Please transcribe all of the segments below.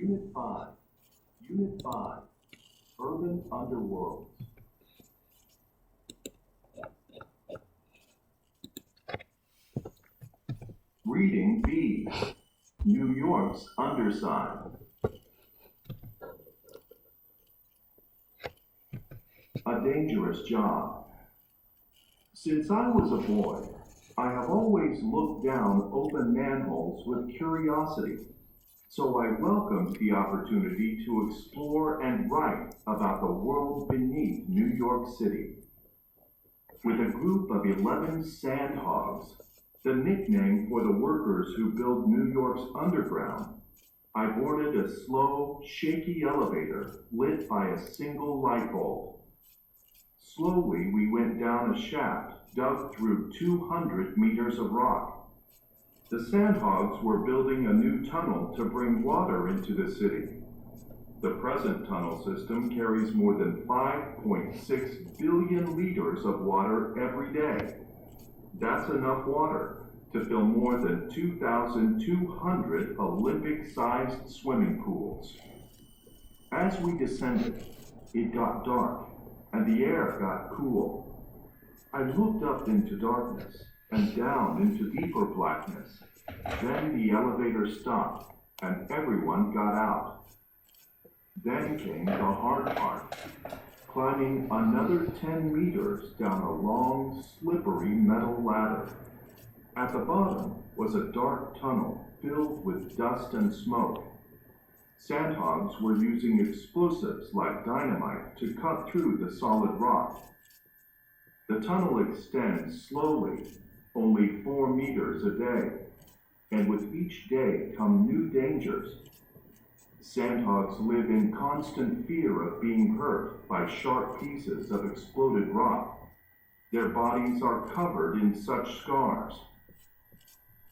Unit 5. Unit 5. Urban Underworlds. Reading B. New York's Underside. A dangerous job. Since I was a boy, I have always looked down open manholes with curiosity, so I welcomed the opportunity to explore and write about the world beneath New York City. With a group of 11 sandhogs, the nickname for the workers who build New York's underground, I boarded a slow, shaky elevator lit by a single light bulb. Slowly, we went down a shaft dug through 200 meters of rock. The sandhogs were building a new tunnel to bring water into the city. The present tunnel system carries more than 5.6 billion liters of water every day. That's enough water to fill more than 2,200 Olympic-sized swimming pools. As we descended, it got dark and the air got cool. I looked up into darkness and down into deeper blackness. Then the elevator stopped and everyone got out. Then came the hard part, climbing another 10 meters down a long, slippery metal ladder. At the bottom was a dark tunnel filled with dust and smoke. Sandhogs were using explosives like dynamite to cut through the solid rock. The tunnel extends slowly, only 4 meters a day, and with each day come new dangers. Sandhogs live in constant fear of being hurt by sharp pieces of exploded rock. Their bodies are covered in such scars.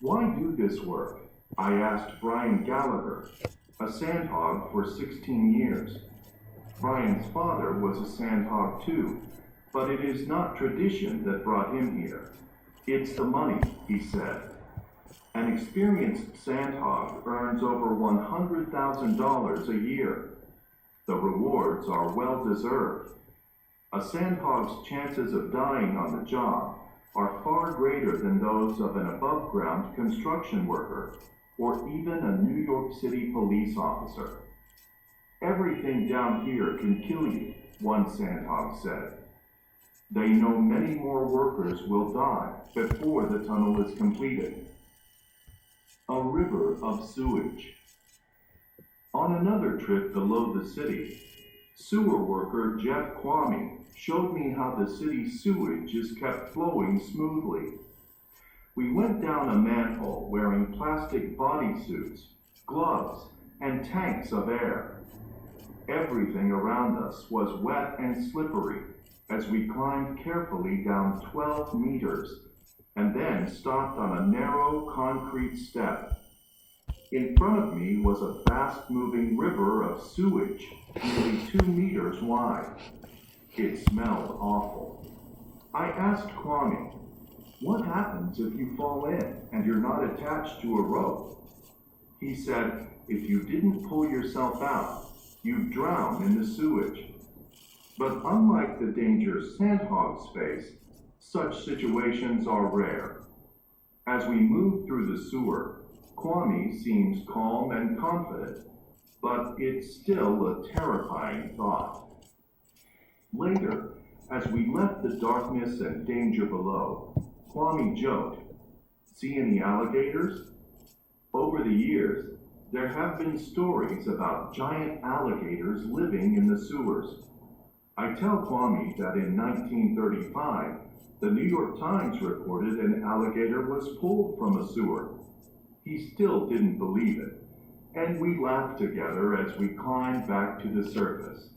Why do this work? I asked Brian Gallagher, a sandhog for 16 years. Brian's father was a sandhog too, but it is not tradition that brought him here. It's the money, he said. An experienced sandhog earns over $100,000 a year. The rewards are well deserved. A sandhog's chances of dying on the job are far greater than those of an above-ground construction worker or even a New York City police officer. Everything down here can kill you, one sandhog said. They know many more workers will die before the tunnel is completed. A river of sewage. On another trip below the city, sewer worker Jeff Kwame showed me how the city's sewage is kept flowing smoothly. We went down a manhole wearing plastic bodysuits, gloves, and tanks of air. Everything around us was wet and slippery as we climbed carefully down 12 meters and then stopped on a narrow concrete step. In front of me was a fast-moving river of sewage, nearly 2 meters wide. It smelled awful. I asked Kwame, "What happens if you fall in and you're not attached to a rope?" He said, "If you didn't pull yourself out, you'd drown in the sewage." But unlike the dangers sandhogs face, such situations are rare. As we move through the sewer, Kwame seems calm and confident, but it's still a terrifying thought. Later, as we left the darkness and danger below, Kwame joked, "See any alligators?" Over the years, there have been stories about giant alligators living in the sewers. I tell Kwame that in 1935, the New York Times reported an alligator was pulled from a sewer. He still didn't believe it, and we laughed together as we climbed back to the surface.